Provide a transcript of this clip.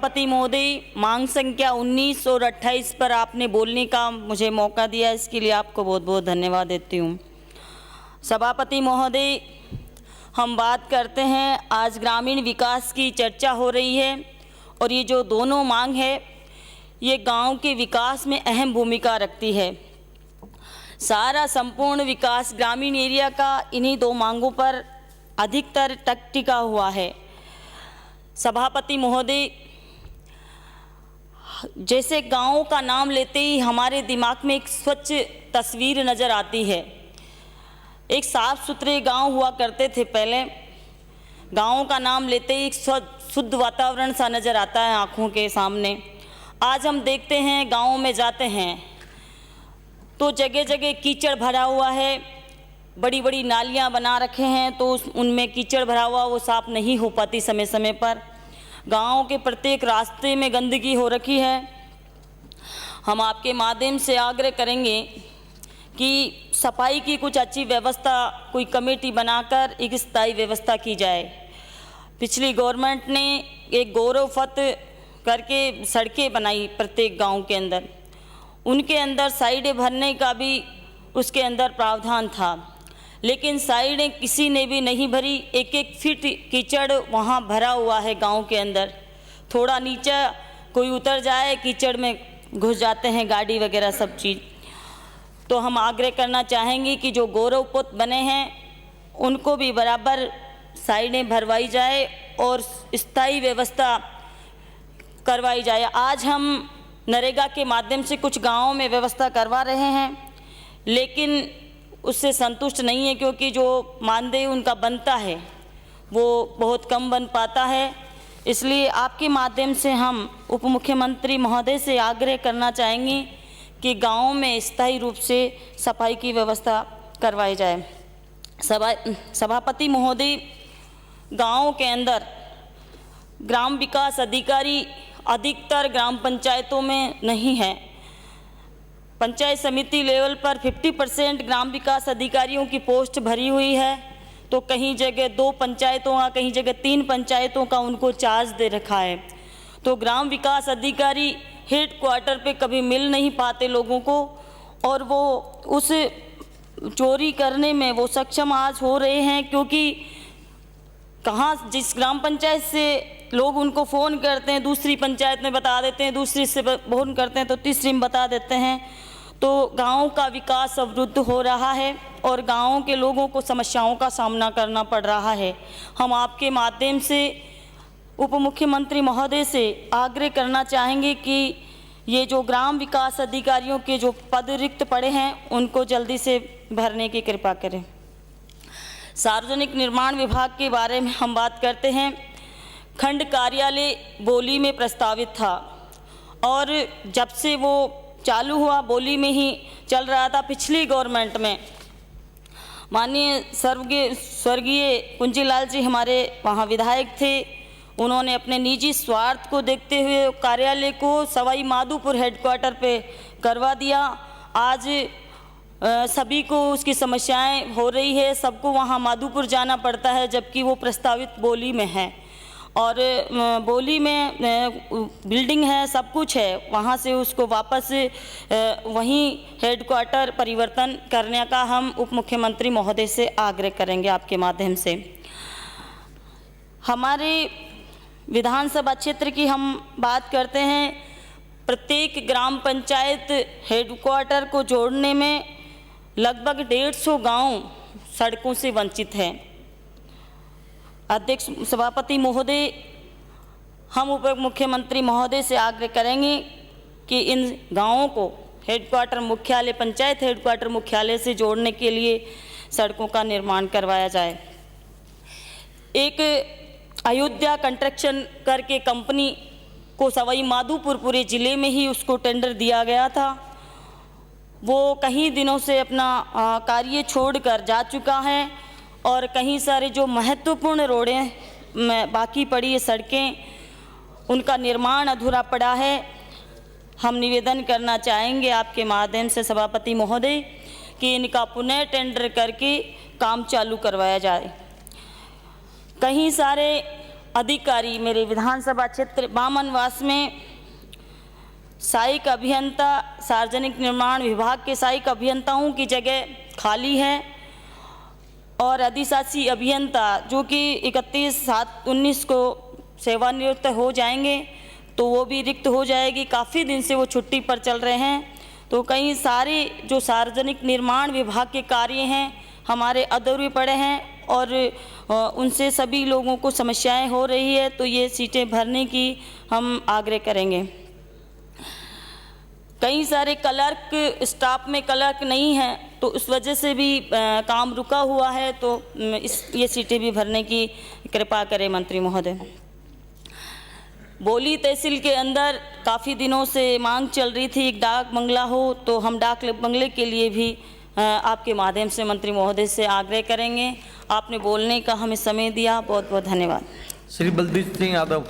सभापति महोदय, मांग संख्या 19 और 28 पर आपने बोलने का मुझे मौका दिया, इसके लिए आपको बहुत बहुत धन्यवाद देती हूँ। सभापति महोदय, हम बात करते हैं, आज ग्रामीण विकास की चर्चा हो रही है और ये जो दोनों मांग है ये गांव के विकास में अहम भूमिका रखती है। सारा संपूर्ण विकास ग्रामीण एरिया का इन्हीं दो मांगों पर अधिकतर टिका हुआ है। सभापति महोदय, जैसे गाँव का नाम लेते ही हमारे दिमाग में एक स्वच्छ तस्वीर नज़र आती है। एक साफ सुथरे गांव हुआ करते थे पहले। गाँव का नाम लेते ही एक शुद्ध वातावरण सा नज़र आता है आँखों के सामने। आज हम देखते हैं, गाँव में जाते हैं तो जगह जगह कीचड़ भरा हुआ है, बड़ी बड़ी नालियाँ बना रखे हैं तो उनमें कीचड़ भरा हुआ वो साफ नहीं हो पाती समय समय पर। गाँव के प्रत्येक रास्ते में गंदगी हो रखी है। हम आपके माध्यम से आग्रह करेंगे कि सफाई की कुछ अच्छी व्यवस्था, कोई कमेटी बनाकर एक स्थायी व्यवस्था की जाए। पिछली गवर्नमेंट ने एक गौरव फत करके सड़कें बनाई प्रत्येक गांव के अंदर, उनके अंदर साइडें भरने का भी उसके अंदर प्रावधान था, लेकिन साइडें किसी ने भी नहीं भरी। एक एक फीट कीचड़ वहाँ भरा हुआ है गांव के अंदर। थोड़ा नीचे कोई उतर जाए कीचड़ में घुस जाते हैं गाड़ी वगैरह सब चीज़। तो हम आग्रह करना चाहेंगे कि जो गौरव पथ बने हैं उनको भी बराबर साइडें भरवाई जाए और स्थायी व्यवस्था करवाई जाए। आज हम नरेगा के माध्यम से कुछ गांवों में व्यवस्था करवा रहे हैं, लेकिन उससे संतुष्ट नहीं है, क्योंकि जो मानदेय उनका बनता है वो बहुत कम बन पाता है। इसलिए आपके माध्यम से हम उप मुख्यमंत्री महोदय से आग्रह करना चाहेंगे कि गाँव में स्थायी रूप से सफाई की व्यवस्था करवाई जाए। सभापति महोदय, गाँव के अंदर ग्राम विकास अधिकारी अधिकतर ग्राम पंचायतों में नहीं है। पंचायत समिति लेवल पर 50% ग्राम विकास अधिकारियों की पोस्ट भरी हुई है, तो कहीं जगह 2 पंचायतों का, कहीं जगह 3 पंचायतों का उनको चार्ज दे रखा है। तो ग्राम विकास अधिकारी हेड क्वार्टर पे कभी मिल नहीं पाते लोगों को, और वो उस चोरी करने में वो सक्षम आज हो रहे हैं, क्योंकि कहाँ जिस ग्राम पंचायत से लोग उनको फ़ोन करते हैं दूसरी पंचायत में बता देते हैं, दूसरी से फ़ोन करते हैं तो तीसरी में बता देते हैं। तो गाँव का विकास अवरुद्ध हो रहा है और गाँव के लोगों को समस्याओं का सामना करना पड़ रहा है। हम आपके माध्यम से उप मुख्यमंत्री महोदय से आग्रह करना चाहेंगे कि ये जो ग्राम विकास अधिकारियों के जो पद रिक्त पड़े हैं उनको जल्दी से भरने की कृपा करें। सार्वजनिक निर्माण विभाग के बारे में हम बात करते हैं। खंड कार्यालय बोली में प्रस्तावित था और जब से वो चालू हुआ बोली में ही चल रहा था। पिछली गवर्नमेंट में माननीय स्वर्गीय कुंजीलाल जी हमारे वहाँ विधायक थे, उन्होंने अपने निजी स्वार्थ को देखते हुए कार्यालय को सवाई माधोपुर हेडक्वार्टर पे करवा दिया। आज सभी को उसकी समस्याएं हो रही है, सबको वहाँ माधोपुर जाना पड़ता है, जबकि वो प्रस्तावित बोली में है और बोली में बिल्डिंग है, सब कुछ है। वहाँ से उसको वापस वहीं हेडक्वार्टर परिवर्तन करने का हम उप मुख्यमंत्री महोदय से आग्रह करेंगे आपके माध्यम से। हमारे विधानसभा क्षेत्र की हम बात करते हैं। प्रत्येक ग्राम पंचायत हेडक्वार्टर को जोड़ने में लगभग 150 गांव सड़कों से वंचित हैं। अध्यक्ष सभापति महोदय, हम उप मुख्यमंत्री महोदय से आग्रह करेंगे कि इन गांवों को हेडक्वार्टर मुख्यालय, पंचायत हेडक्वार्टर मुख्यालय से जोड़ने के लिए सड़कों का निर्माण करवाया जाए। एक अयोध्या कंस्ट्रक्शन करके कंपनी को सवाई माधोपुर पूरे ज़िले में ही उसको टेंडर दिया गया था। वो कई दिनों से अपना कार्य छोड़कर जा चुका है और कहीं सारे जो महत्वपूर्ण रोडें में बाकी पड़ी है, सड़कें, उनका निर्माण अधूरा पड़ा है। हम निवेदन करना चाहेंगे आपके माध्यम से सभापति महोदय कि इनका पुनः टेंडर करके काम चालू करवाया जाए। कहीं सारे अधिकारी मेरे विधानसभा क्षेत्र बामनवास में सहायक अभियंता सार्वजनिक निर्माण विभाग के सहायक अभियंताओं की जगह खाली है और अधिशासी अभियंता जो कि 31/7/19 को सेवानिवृत्त हो जाएंगे, तो वो भी रिक्त हो जाएगी। काफ़ी दिन से वो छुट्टी पर चल रहे हैं, तो कई सारे जो सार्वजनिक निर्माण विभाग के कार्य हैं हमारे अधूरे पड़े हैं और उनसे सभी लोगों को समस्याएं हो रही है, तो ये सीटें भरने की हम आग्रह करेंगे। कई सारे क्लर्क स्टाफ में क्लर्क नहीं है, तो उस वजह से भी काम रुका हुआ है, तो ये सीटें भी भरने की कृपा करें मंत्री महोदय। बोली तहसील के अंदर काफ़ी दिनों से मांग चल रही थी एक डाक बंगला हो, तो हम डाक बंगले के लिए भी आपके माध्यम से मंत्री महोदय से आग्रह करेंगे। आपने बोलने का हमें समय दिया, बहुत बहुत धन्यवाद। श्री बलदेव सिंह यादव।